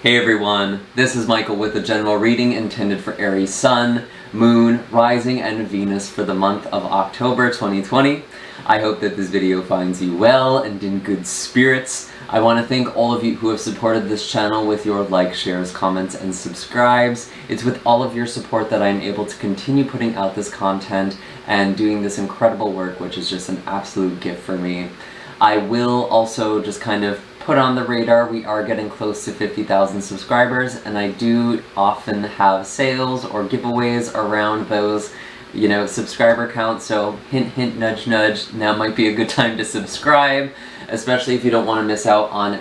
Hey everyone, this is Michael with a general reading intended for Aries Sun, Moon, Rising, and Venus for the month of October 2020. I hope that this video finds you well and in good spirits. I want to thank all of you who have supported this channel with your likes, shares, comments, and subscribes. It's with all of your support that I'm able to continue putting out this content and doing this incredible work, which is just an absolute gift for me. I will also just kind of put on the radar, we are getting close to 50,000 subscribers, and I do often have sales or giveaways around those, subscriber counts, so hint hint, nudge nudge, now might be a good time to subscribe, especially if you don't want to miss out on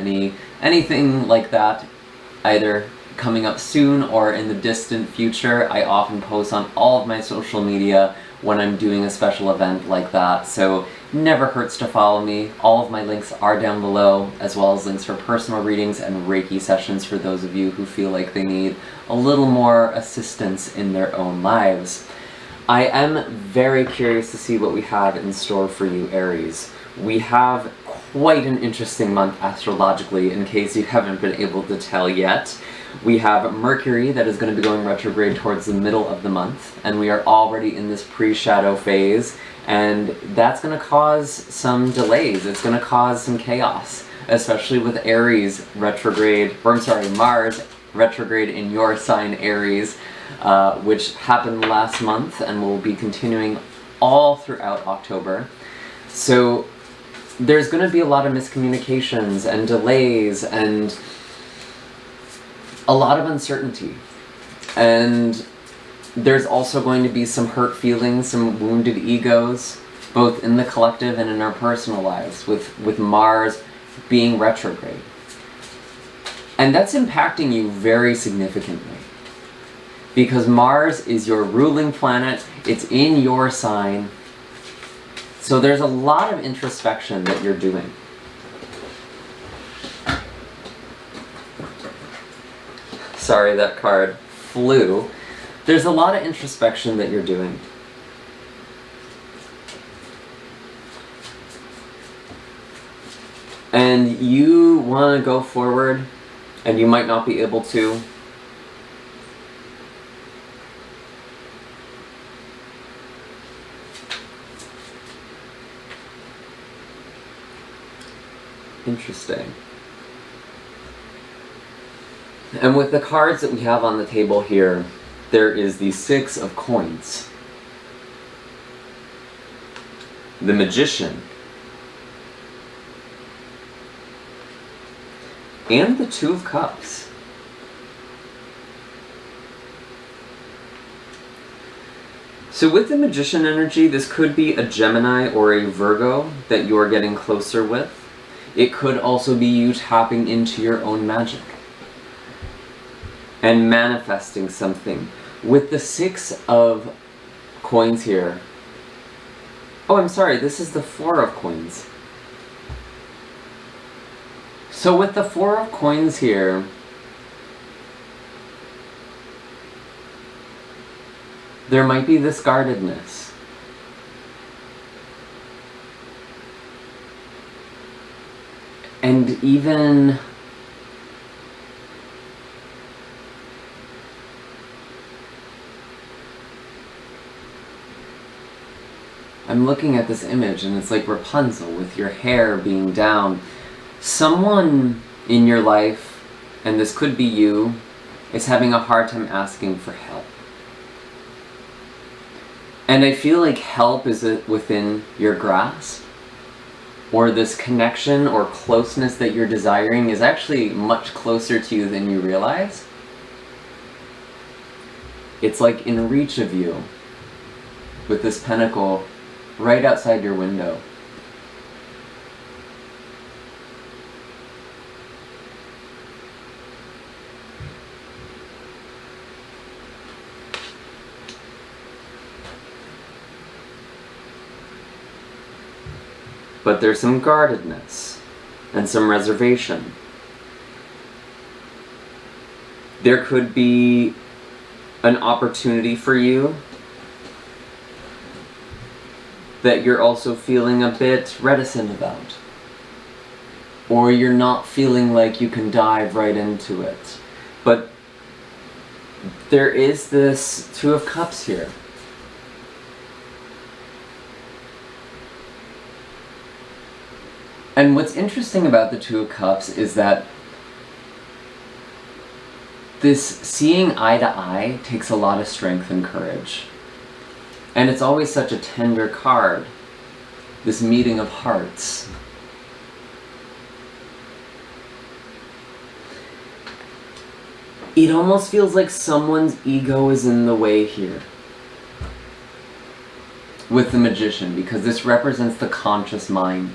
anything like that, either coming up soon or in the distant future. I often post on all of my social media when I'm doing a special event like that, so never hurts to follow me. All of my links are down below, as well as links for personal readings and Reiki sessions for those of you who feel like they need a little more assistance in their own lives. I am very curious to see what we have in store for you, Aries. We have quite an interesting month astrologically, in case you haven't been able to tell yet. We have Mercury that is going to be going retrograde towards the middle of the month, and we are already in this pre-shadow phase, and that's going to cause some delays. It's going to cause some chaos, especially with Aries retrograde, Mars retrograde in your sign Aries, which happened last month and will be continuing all throughout October. So there's going to be a lot of miscommunications and delays and a lot of uncertainty, and there's also going to be some hurt feelings, some wounded egos, both in the collective and in our personal lives, with Mars being retrograde. And that's impacting you very significantly, because Mars is your ruling planet, it's in your sign, so there's a lot of introspection that you're doing. Sorry, that card flew. There's a lot of introspection that you're doing. And you want to go forward, and you might not be able to. Interesting. And with the cards that we have on the table here, there is the Six of Coins, the Magician, and the Two of Cups. So with the Magician energy, this could be a Gemini or a Virgo that you're getting closer with. It could also be you tapping into your own magic and manifesting something. With the Six of Coins here, oh, I'm sorry, this is the Four of Coins. So with the Four of Coins here, there might be this guardedness. And even I'm looking at this image and it's like Rapunzel with your hair being down. Someone in your life, and this could be you, is having a hard time asking for help. And I feel like help is within your grasp, or this connection or closeness that you're desiring is actually much closer to you than you realize. It's like in reach of you, with this pentacle right outside your window. But there's some guardedness and some reservation. There could be an opportunity for you that you're also feeling a bit reticent about. Or you're not feeling like you can dive right into it. But there is this Two of Cups here. And what's interesting about the Two of Cups is that this seeing eye to eye takes a lot of strength and courage. And it's always such a tender card, this meeting of hearts. It almost feels like someone's ego is in the way here with the Magician, because this represents the conscious mind.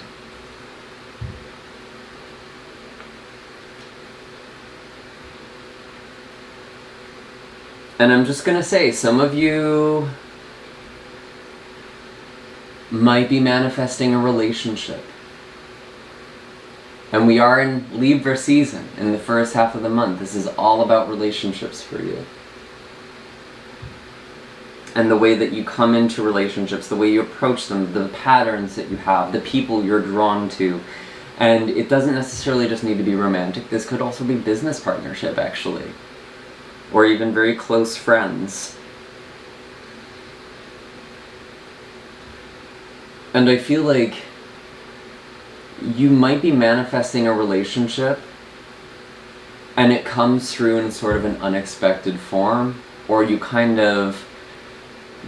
And I'm just gonna say, some of you might be manifesting a relationship. And we are in Libra season, in the first half of the month. This is all about relationships for you. And the way that you come into relationships, the way you approach them, the patterns that you have, the people you're drawn to. And it doesn't necessarily just need to be romantic. This could also be business partnership, actually. Or even very close friends. And I feel like you might be manifesting a relationship and it comes through in sort of an unexpected form, or you kind of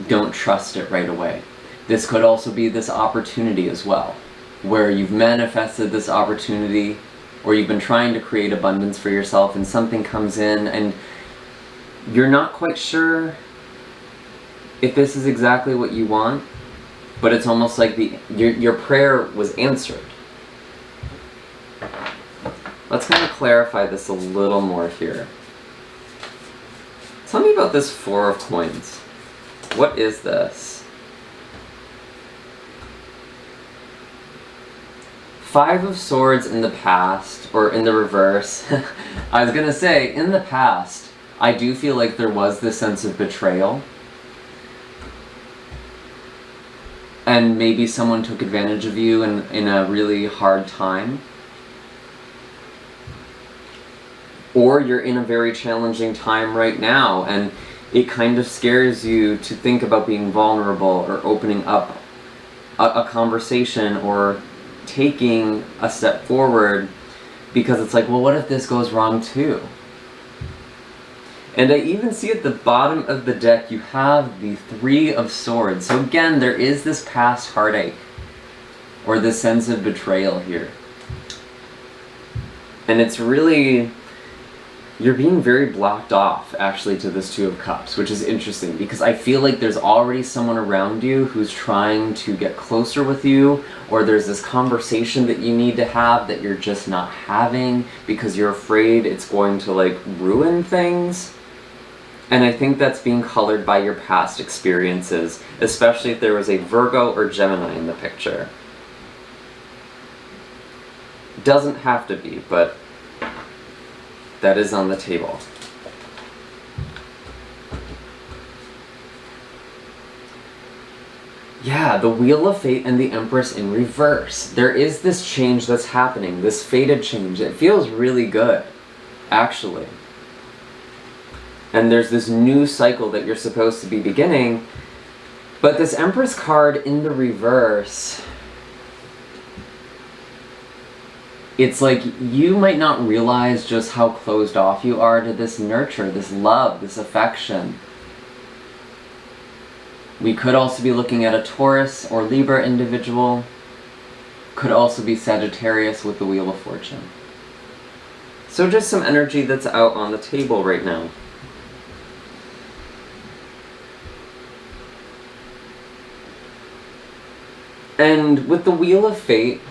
don't trust it right away. This could also be this opportunity as well, where you've manifested this opportunity, or you've been trying to create abundance for yourself and something comes in and you're not quite sure if this is exactly what you want, but it's almost like your prayer was answered. Let's kind of clarify this a little more here. Tell me about this Four of Coins. What is this? Five of Swords in the past, or in the reverse. I was gonna say, in the past, I do feel like there was this sense of betrayal. And maybe someone took advantage of you in a really hard time. Or you're in a very challenging time right now, and it kind of scares you to think about being vulnerable or opening up a conversation or taking a step forward, because it's like, well, what if this goes wrong too? And I even see at the bottom of the deck you have the Three of Swords. So again, there is this past heartache, or this sense of betrayal here. And it's really, you're being very blocked off actually to this Two of Cups, which is interesting because I feel like there's already someone around you who's trying to get closer with you, or there's this conversation that you need to have that you're just not having because you're afraid it's going to like ruin things. And I think that's being colored by your past experiences, especially if there was a Virgo or Gemini in the picture. Doesn't have to be, but that is on the table. Yeah, the Wheel of Fate and the Empress in reverse. There is this change that's happening, this fated change. It feels really good, actually. And there's this new cycle that you're supposed to be beginning. But this Empress card in the reverse, it's like you might not realize just how closed off you are to this nurture, this love, this affection. We could also be looking at a Taurus or Libra individual. Could also be Sagittarius with the Wheel of Fortune. So just some energy that's out on the table right now. And with the Wheel of Fate,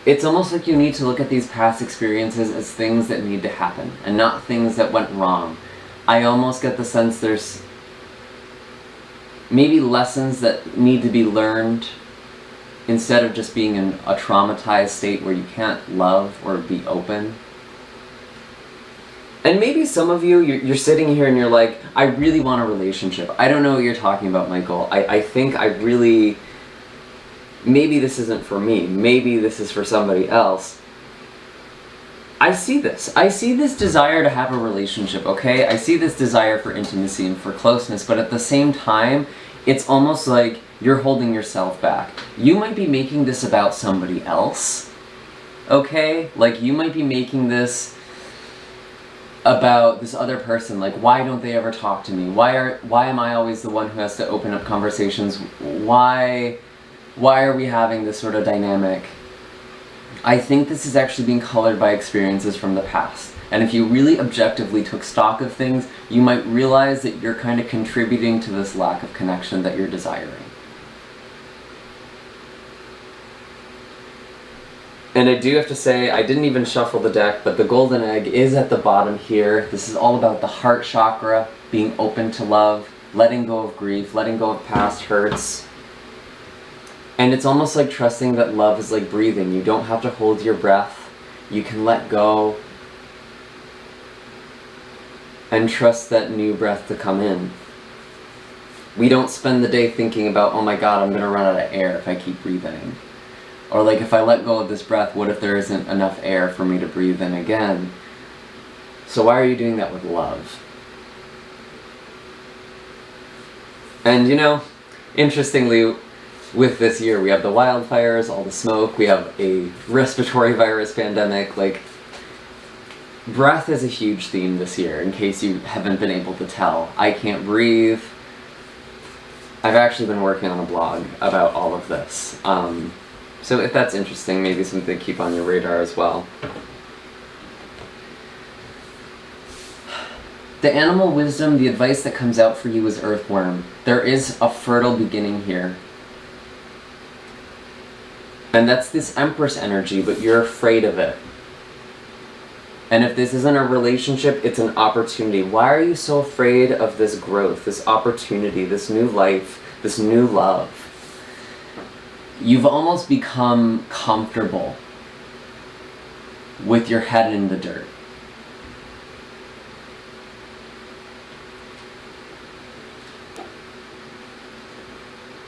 it's almost like you need to look at these past experiences as things that need to happen, and not things that went wrong. I almost get the sense there's maybe lessons that need to be learned, instead of just being in a traumatized state where you can't love or be open. And maybe some of you, you're sitting here and you're like, I really want a relationship. I don't know what you're talking about, Michael. I think I really, maybe this isn't for me. Maybe this is for somebody else. I see this. I see this desire to have a relationship, okay? I see this desire for intimacy and for closeness, but at the same time, it's almost like you're holding yourself back. You might be making this about somebody else, okay? Like, you might be making this about this other person. Like, why don't they ever talk to me? Why am I always the one who has to open up conversations? Why are we having this sort of dynamic? I think this is actually being colored by experiences from the past. And if you really objectively took stock of things, you might realize that you're kind of contributing to this lack of connection that you're desiring. And I do have to say, I didn't even shuffle the deck, but the golden egg is at the bottom here. This is all about the heart chakra, being open to love, letting go of grief, letting go of past hurts. And it's almost like trusting that love is like breathing. You don't have to hold your breath. You can let go and trust that new breath to come in. We don't spend the day thinking about, oh my god, I'm going to run out of air if I keep breathing. Or like, if I let go of this breath, what if there isn't enough air for me to breathe in again? So why are you doing that with love? And you know, interestingly, with this year, we have the wildfires, all the smoke, we have a respiratory virus pandemic. Like, breath is a huge theme this year, in case you haven't been able to tell. I can't breathe. I've actually been working on a blog about all of this. So if that's interesting, maybe something to keep on your radar as well. The animal wisdom, the advice that comes out for you is earthworm. There is a fertile beginning here. And that's this Empress energy, but you're afraid of it. And if this isn't a relationship, it's an opportunity. Why are you so afraid of this growth, this opportunity, this new life, this new love? You've almost become comfortable with your head in the dirt.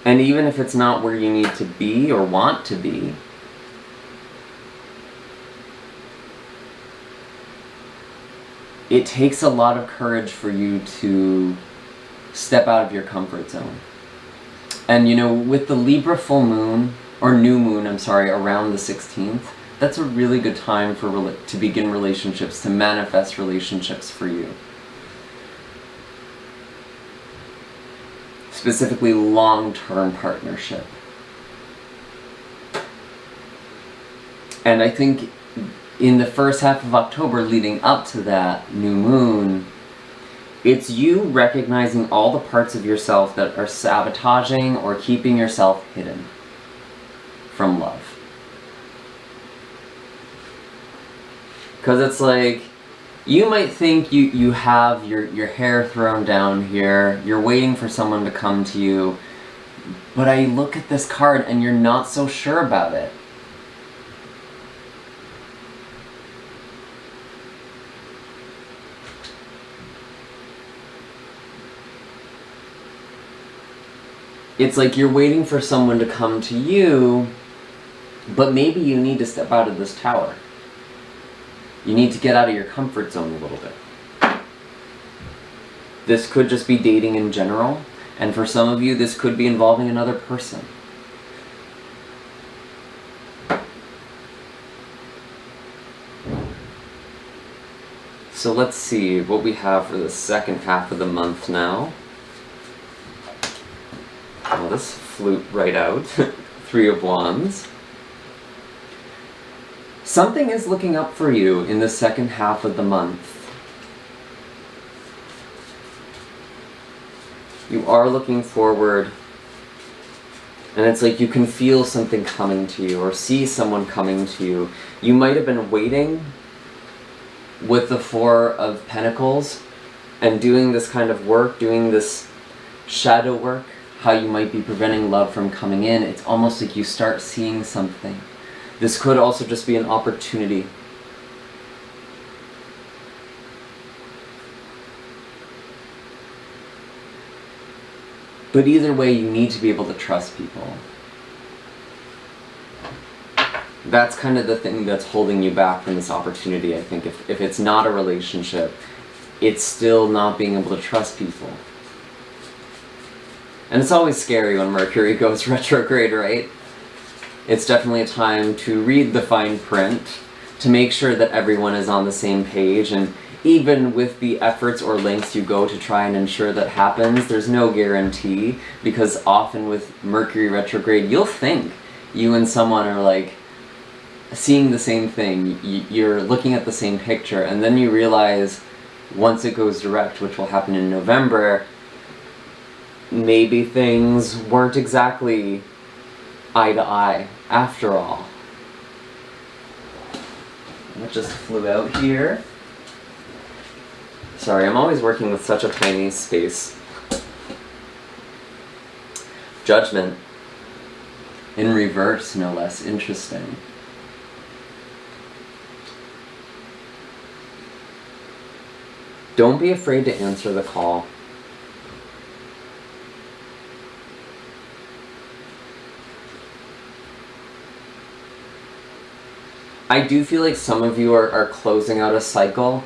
And even if it's not where you need to be or want to be, it takes a lot of courage for you to step out of your comfort zone. And you know, with the Libra full moon, or new moon, I'm sorry, around the 16th, that's a really good time to begin relationships, to manifest relationships for you. Specifically, long-term partnership. And I think in the first half of October leading up to that new moon, it's you recognizing all the parts of yourself that are sabotaging or keeping yourself hidden from love. Because it's like, you might think you have your hair thrown down here, you're waiting for someone to come to you, but I look at this card and you're not so sure about it. It's like you're waiting for someone to come to you, but maybe you need to step out of this tower. You need to get out of your comfort zone a little bit. This could just be dating in general, and for some of you, this could be involving another person. So let's see what we have for the second half of the month now. Well, this flew right out. 3 of Wands. Something is looking up for you in the second half of the month. You are looking forward, and it's like you can feel something coming to you, or see someone coming to you. You might have been waiting with the 4 of Pentacles, and doing this kind of work, doing this shadow work, how you might be preventing love from coming in. It's almost like you start seeing something. This could also just be an opportunity. But either way, you need to be able to trust people. that's kind of the thing that's holding you back from this opportunity, I think. If it's not a relationship, it's still not being able to trust people. And it's always scary when Mercury goes retrograde, right? It's definitely a time to read the fine print, to make sure that everyone is on the same page, and even with the efforts or lengths you go to try and ensure that happens, there's no guarantee, because often with Mercury retrograde, you'll think you and someone are like seeing the same thing, you're looking at the same picture, and then you realize once it goes direct, which will happen in November, maybe things weren't exactly eye to eye after all. What just flew out here? Sorry, I'm always working with such a tiny space. Judgment. In reverse, no less. Interesting. Don't be afraid to answer the call. I do feel like some of you are closing out a cycle,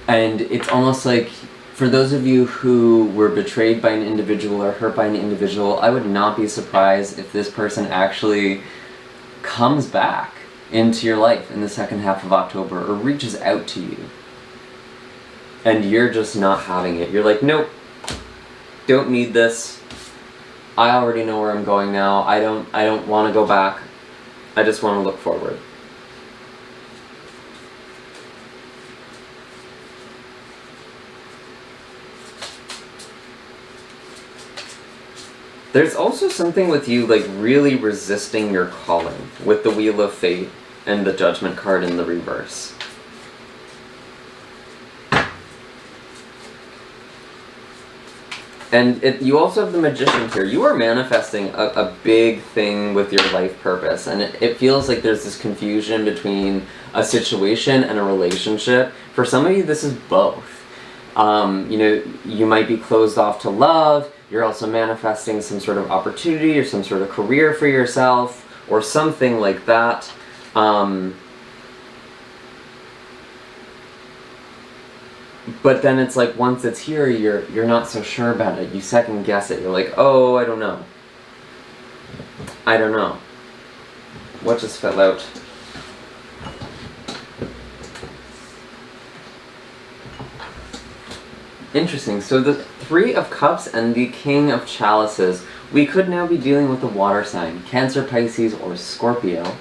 and it's almost like, for those of you who were betrayed by an individual or hurt by an individual, I would not be surprised if this person actually comes back into your life in the second half of October, or reaches out to you. And you're just not having it. You're like, nope, don't need this. I already know where I'm going now. I don't want to go back. I just want to look forward. There's also something with you like really resisting your calling with the Wheel of Fate and the Judgment card in the reverse. And you also have the Magician here. You are manifesting a big thing with your life purpose, and it feels like there's this confusion between a situation and a relationship. For some of you, this is both. You know, you might be closed off to love. You're also manifesting some sort of opportunity or some sort of career for yourself, or something like that. But then it's like, once it's here, you're not so sure about it. You second guess it. You're like, oh, I don't know. I don't know. What just fell out? Interesting. So the Three of Cups and the King of Chalices. We could now be dealing with a water sign. Cancer, Pisces, or Scorpio.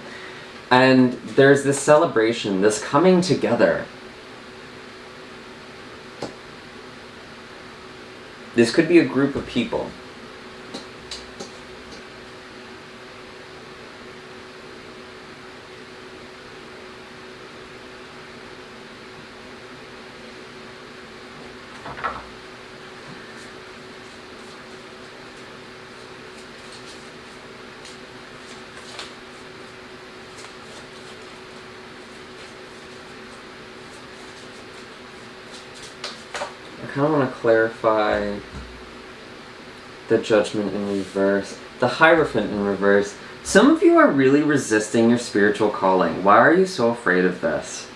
And there's this celebration, this coming together. This could be a group of people. I kind of want to clarify the Judgment in reverse. The Hierophant in reverse. Some of you are really resisting your spiritual calling. Why are you so afraid of this?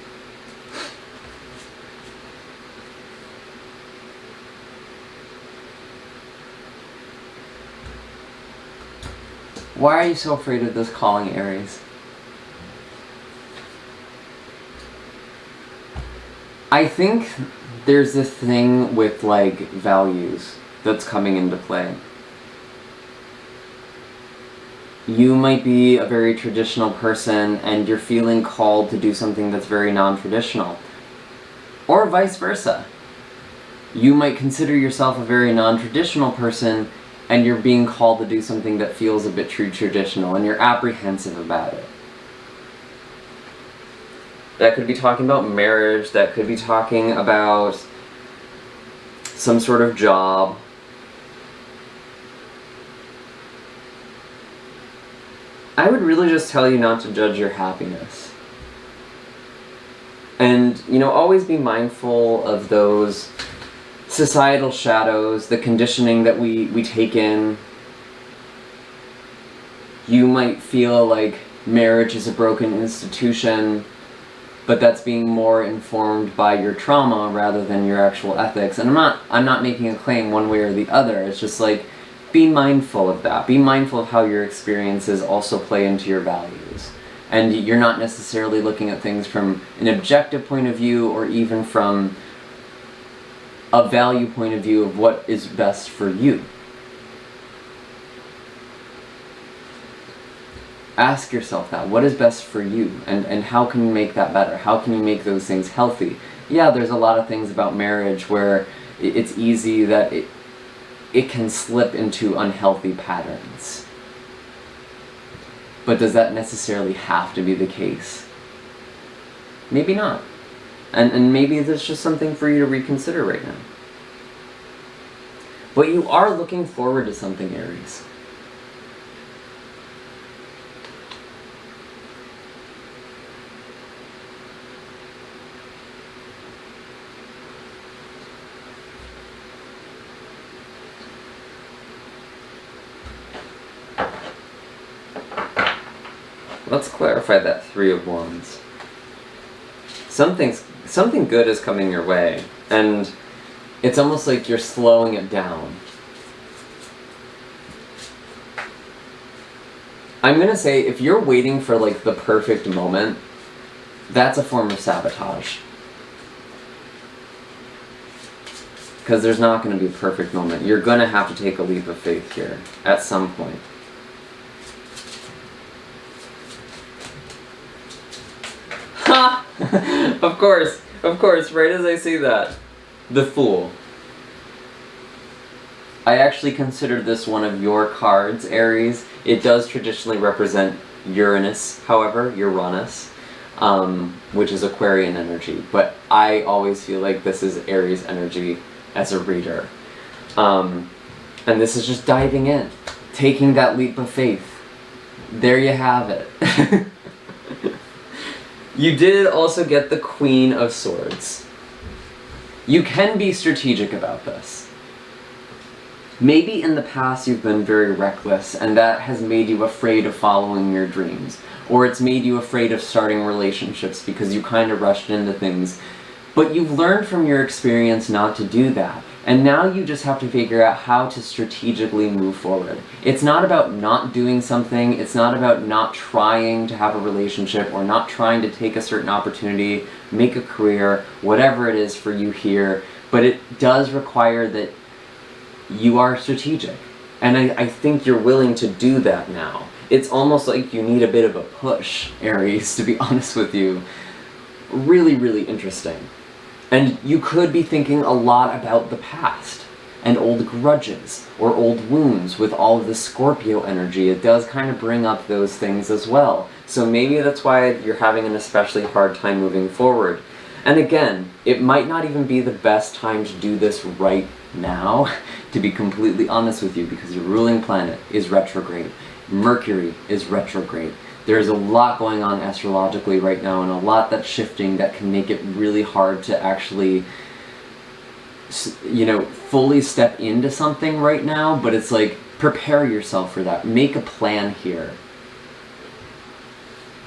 Why are you so afraid of this calling, Aries? I think there's this thing with like values that's coming into play. You might be a very traditional person and you're feeling called to do something that's very non-traditional. Or vice versa. You might consider yourself a very non-traditional person and you're being called to do something that feels a bit too traditional and you're apprehensive about it. That could be talking about marriage, that could be talking about some sort of job. I would really just tell you not to judge your happiness. And, you know, always be mindful of those societal shadows, the conditioning that we take in. You might feel like marriage is a broken institution, but that's being more informed by your trauma rather than your actual ethics. And I'm not making a claim one way or the other. It's just like, be mindful of that. Be mindful of how your experiences also play into your values. And you're not necessarily looking at things from an objective point of view, or even from a value point of view of what is best for you. Ask yourself that. What is best for you? And how can you make that better? How can you make those things healthy? Yeah, there's a lot of things about marriage where it's easy that it can slip into unhealthy patterns. But does that necessarily have to be the case? Maybe not. And maybe that's just something for you to reconsider right now. But you are looking forward to something, Aries. Let's clarify that Three of Wands. Something good is coming your way, and it's almost like you're slowing it down. I'm gonna say, if you're waiting for like the perfect moment, that's a form of sabotage. Because there's not gonna be a perfect moment. You're gonna have to take a leap of faith here, at some point. Ha! Of course, right as I say that. The Fool. I actually consider this one of your cards, Aries. It does traditionally represent Uranus, however, Uranus, which is Aquarian energy. But I always feel like this is Aries energy as a reader. And this is just diving in, taking that leap of faith. There you have it. You did also get the Queen of Swords. You can be strategic about this. Maybe in the past you've been very reckless, and that has made you afraid of following your dreams. Or it's made you afraid of starting relationships because you kind of rushed into things. But you've learned from your experience not to do that. And now you just have to figure out how to strategically move forward. It's not about not doing something, it's not about not trying to have a relationship, or not trying to take a certain opportunity, make a career, whatever it is for you here, but it does require that you are strategic. And I think you're willing to do that now. It's almost like you need a bit of a push, Aries, to be honest with you. Really, really interesting. And you could be thinking a lot about the past, and old grudges, or old wounds with all of the Scorpio energy. It does kind of bring up those things as well. So maybe that's why you're having an especially hard time moving forward. And again, it might not even be the best time to do this right now, to be completely honest with you, because your ruling planet is retrograde. Mercury is retrograde. There's a lot going on astrologically right now, and a lot that's shifting that can make it really hard to actually, you know, fully step into something right now. But it's like, prepare yourself for that. Make a plan here.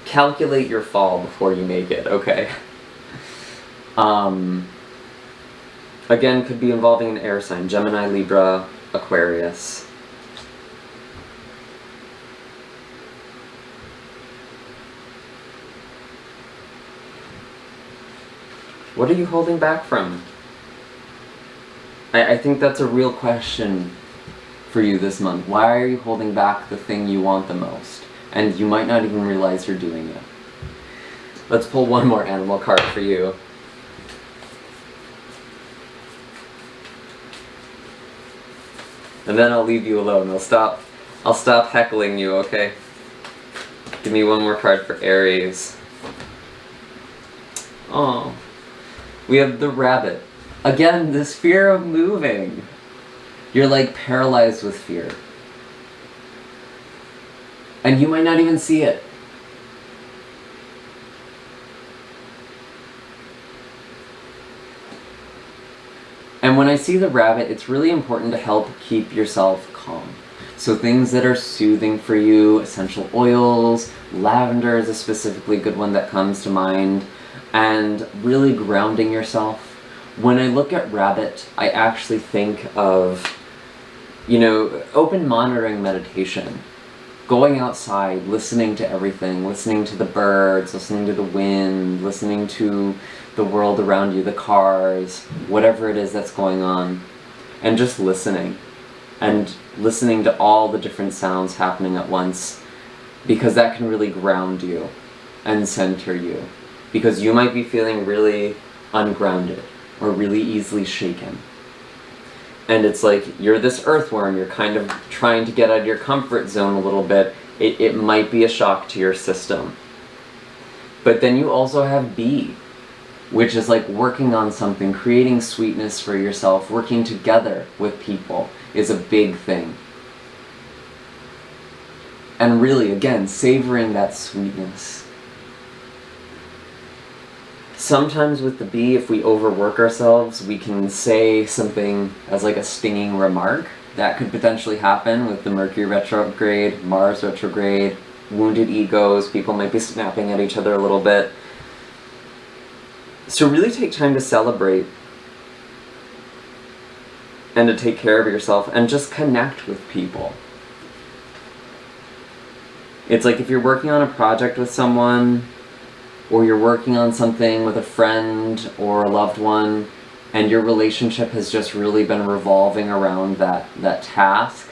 Calculate your fall before you make it, okay? Again, could be involving an air sign. Gemini, Libra, Aquarius. What are you holding back from? I think that's a real question for you this month. Why are you holding back the thing you want the most? And you might not even realize you're doing it. Let's pull one more animal card for you. And then I'll leave you alone. I'll stop heckling you, okay? Give me one more card for Aries. Oh. We have the Rabbit. Again, this fear of moving. You're like paralyzed with fear. And you might not even see it. And when I see the Rabbit, it's really important to help keep yourself calm. So things that are soothing for you, essential oils, lavender is a specifically good one that comes to mind, and really grounding yourself. When I look at rabbit, I actually think of, open monitoring meditation. Going outside, listening to everything, listening to the birds, listening to the wind, listening to the world around you, the cars, whatever it is that's going on, and just listening. And listening to all the different sounds happening at once, because that can really ground you and center you. Because you might be feeling really ungrounded or really easily shaken. And it's like, you're this earthworm, you're kind of trying to get out of your comfort zone a little bit. It might be a shock to your system. But then you also have bee, which is like working on something, creating sweetness for yourself, working together with people is a big thing. And really, again, savoring that sweetness. Sometimes with the bee, if we overwork ourselves, we can say something as like a stinging remark. That could potentially happen with the Mercury retrograde, Mars retrograde, wounded egos, people might be snapping at each other a little bit. So really take time to celebrate and to take care of yourself and just connect with people. It's like if you're working on a project with someone, or you're working on something with a friend or a loved one, and your relationship has just really been revolving around that task,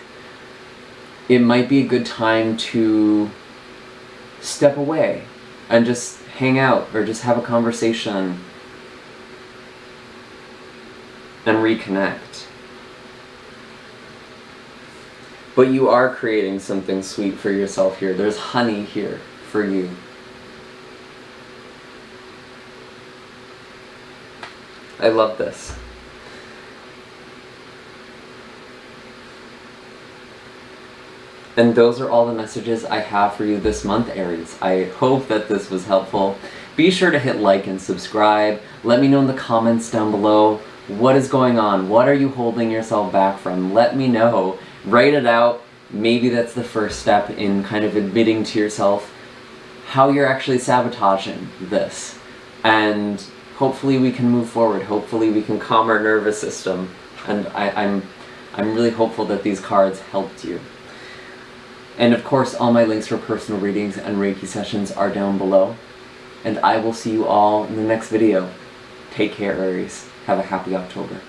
it might be a good time to step away and just hang out or just have a conversation and reconnect. But you are creating something sweet for yourself here. There's honey here for you. I love this. And those are all the messages I have for you this month, Aries. I hope that this was helpful. Be sure to hit like and subscribe. Let me know in the comments down below what is going on. What are you holding yourself back from? Let me know. Write it out. Maybe that's the first step in kind of admitting to yourself how you're actually sabotaging this. And hopefully we can move forward. Hopefully we can calm our nervous system. And I'm really hopeful that these cards helped you. And of course, all my links for personal readings and Reiki sessions are down below. And I will see you all in the next video. Take care, Aries. Have a happy October.